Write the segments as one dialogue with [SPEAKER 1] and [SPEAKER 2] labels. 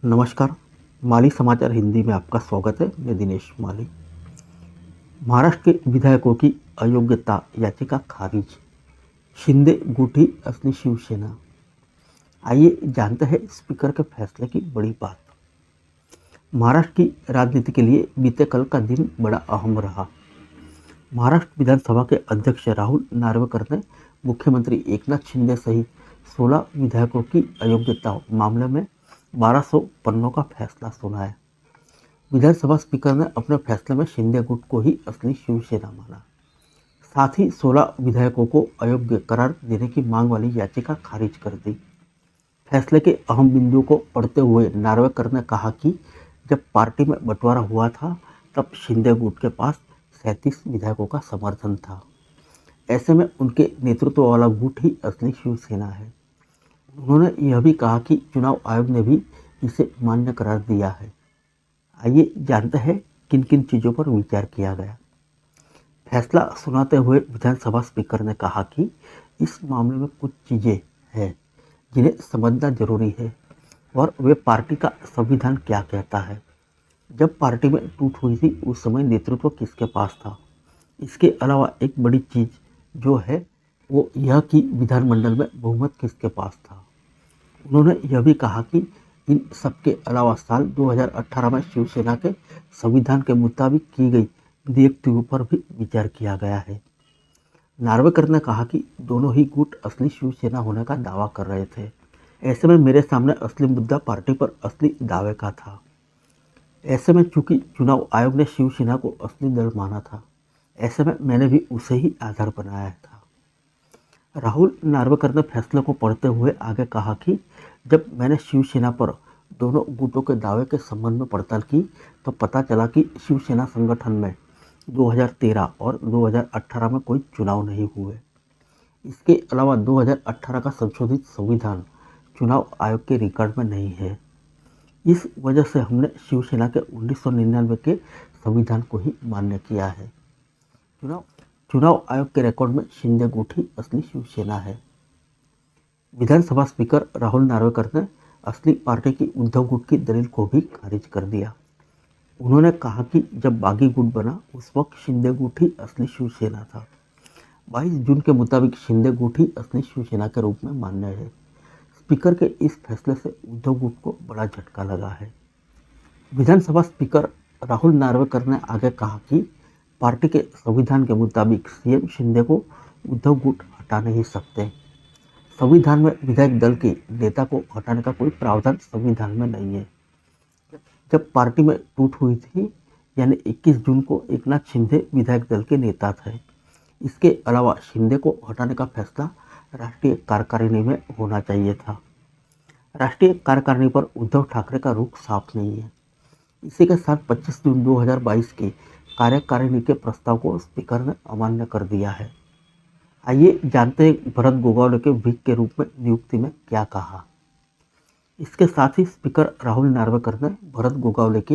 [SPEAKER 1] नमस्कार। माली समाचार हिंदी में आपका स्वागत है। मैं दिनेश माली। महाराष्ट्र के विधायकों की अयोग्यता याचिका खारिज, शिंदे गुट ही असली शिवसेना। आइए जानते हैं स्पीकर के फैसले की बड़ी बात। महाराष्ट्र की राजनीति के लिए बीते कल का दिन बड़ा अहम रहा। महाराष्ट्र विधानसभा के अध्यक्ष राहुल नार्वेकर ने मुख्यमंत्री एकनाथ शिंदे सहित 16 विधायकों की अयोग्यता मामले में 1200 पन्नों का फैसला सुनाया। विधानसभा स्पीकर ने अपने फैसले में शिंदे गुट को ही असली शिवसेना माना। साथ ही 16 विधायकों को अयोग्य करार देने की मांग वाली याचिका खारिज कर दी। फैसले के अहम बिंदुओं को पढ़ते हुए नार्वेकर ने कहा कि जब पार्टी में बंटवारा हुआ था तब शिंदे गुट के पास 37 विधायकों का समर्थन था। ऐसे में उनके नेतृत्व वाला गुट ही असली शिवसेना है। उन्होंने यह भी कहा कि चुनाव आयोग ने भी इसे मान्य करार दिया है। आइए जानते हैं किन किन चीज़ों पर विचार किया गया। फैसला सुनाते हुए विधानसभा स्पीकर ने कहा कि इस मामले में कुछ चीज़ें हैं जिन्हें समझना जरूरी है और वे पार्टी का संविधान क्या कहता है। जब पार्टी में टूट हुई थी उस समय नेतृत्व किसके पास था। इसके अलावा एक बड़ी चीज़ जो है वो यह कि विधानमंडल में बहुमत किसके पास था। उन्होंने यह भी कहा कि इन सबके अलावा साल 2018 में शिवसेना के संविधान के मुताबिक की गई नियुक्तियों पर भी विचार किया गया है। नार्वेकर ने कहा कि दोनों ही गुट असली शिवसेना होने का दावा कर रहे थे। ऐसे में मेरे सामने असली मुद्दा पार्टी पर असली दावे का था। ऐसे में चूंकि चुनाव आयोग ने शिवसेना को असली दल माना था, ऐसे में मैंने भी उसे ही आधार बनाया था। राहुल नार्वेकर ने फैसले को पढ़ते हुए आगे कहा कि जब मैंने शिवसेना पर दोनों गुटों के दावे के संबंध में पड़ताल की तो पता चला कि शिवसेना संगठन में 2013 और 2018 में कोई चुनाव नहीं हुए। इसके अलावा 2018 का संशोधित संविधान चुनाव आयोग के रिकॉर्ड में नहीं है। इस वजह से हमने शिवसेना के 1999 के संविधान को ही मान्य किया है। चुनाव आयोग के रिकॉर्ड में शिंदे गुट ही असली शिवसेना है। विधानसभा स्पीकर राहुल नार्वेकर ने असली पार्टी की उद्धव गुट की दलील को भी खारिज कर दिया। उन्होंने कहा कि जब बागी गुट बना उस वक्त शिंदे गुट ही असली शिवसेना था। 22 जून के मुताबिक शिंदे गुट ही असली शिवसेना के रूप में मान्य है। स्पीकर के इस फैसले से उद्धव गुट को बड़ा झटका लगा है। विधानसभा स्पीकर राहुल नार्वेकर ने आगे कहा कि पार्टी के संविधान के मुताबिक सीएम शिंदे को उद्धव गुट हटा नहीं सकते। संविधान में विधायक दल के नेता को हटाने का कोई प्रावधान संविधान में नहीं है। जब पार्टी में टूट हुई थी यानी 21 जून को एकनाथ शिंदे विधायक दल के नेता थे। इसके अलावा शिंदे को हटाने का फैसला राष्ट्रीय कार्यकारिणी में होना चाहिए था। राष्ट्रीय कार्यकारिणी पर उद्धव ठाकरे का रुख साफ नहीं है। इसी के साथ 25 जून 2022 के कार्यकारिणी के प्रस्ताव को स्पीकर ने अमान्य कर दिया है। आइए जानते हैं भरत गोगावले के व्हिप के रूप में नियुक्ति में क्या कहा। इसके साथ ही स्पीकर राहुल नार्वेकर ने भरत गोगावले के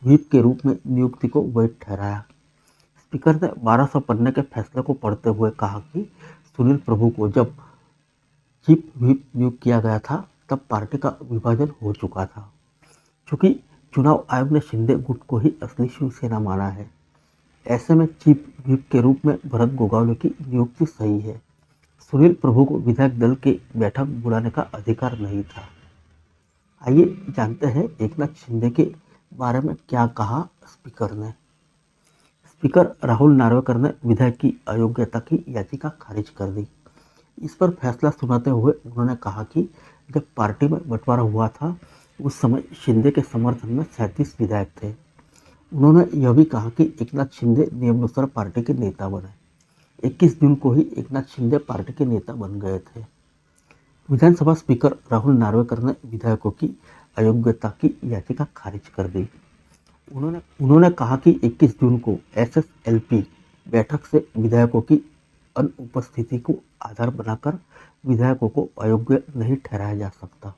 [SPEAKER 1] व्हिप के रूप में नियुक्ति को वैध ठहराया। स्पीकर ने 1200 पन्ने के फैसले को पढ़ते हुए कहा कि सुनील प्रभु को जब चीफ व्हिप नियुक्त किया गया था तब पार्टी का विभाजन हो चुका था। चूँकि चुनाव आयोग ने शिंदे गुट को ही असली शिवसेना माना है, ऐसे में चीफ व्हिप के रूप में भरत गोगावले की नियुक्ति सही है। सुनील प्रभु को विधायक दल की बैठक बुलाने का अधिकार नहीं था। आइए जानते हैं एकनाथ शिंदे के बारे में क्या कहा स्पीकर ने। स्पीकर राहुल नार्वेकर ने विधायक की अयोग्यता की याचिका खारिज कर दी। इस पर फैसला सुनाते हुए उन्होंने कहा कि जब पार्टी में बंटवारा हुआ था उस समय शिंदे के समर्थन में 37 विधायक थे। उन्होंने यह भी कहा कि एकनाथ शिंदे नियमानुसार पार्टी के नेता बने। 21 जून को ही एकनाथ शिंदे पार्टी के नेता बन गए थे। विधानसभा स्पीकर राहुल नार्वेकर ने विधायकों की अयोग्यता की याचिका खारिज कर दी। उन्होंने कहा कि 21 जून को एसएसएलपी बैठक से विधायकों की अनुपस्थिति को आधार बनाकर विधायकों को अयोग्य नहीं ठहराया जा सकता।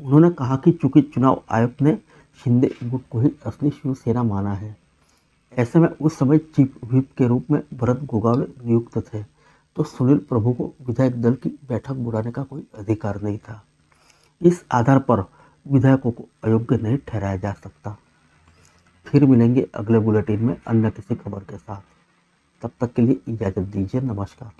[SPEAKER 1] उन्होंने कहा कि चूंकि चुनाव आयोग ने शिंदे गुट को ही असली शिवसेना माना है, ऐसे में उस समय चीफ व्हिप के रूप में भरत गोगावले नियुक्त थे, तो सुनील प्रभु को विधायक दल की बैठक बुलाने का कोई अधिकार नहीं था। इस आधार पर विधायकों को अयोग्य नहीं ठहराया जा सकता। फिर मिलेंगे अगले बुलेटिन में अन्य किसी खबर के साथ। तब तक के लिए इजाज़त दीजिए। नमस्कार।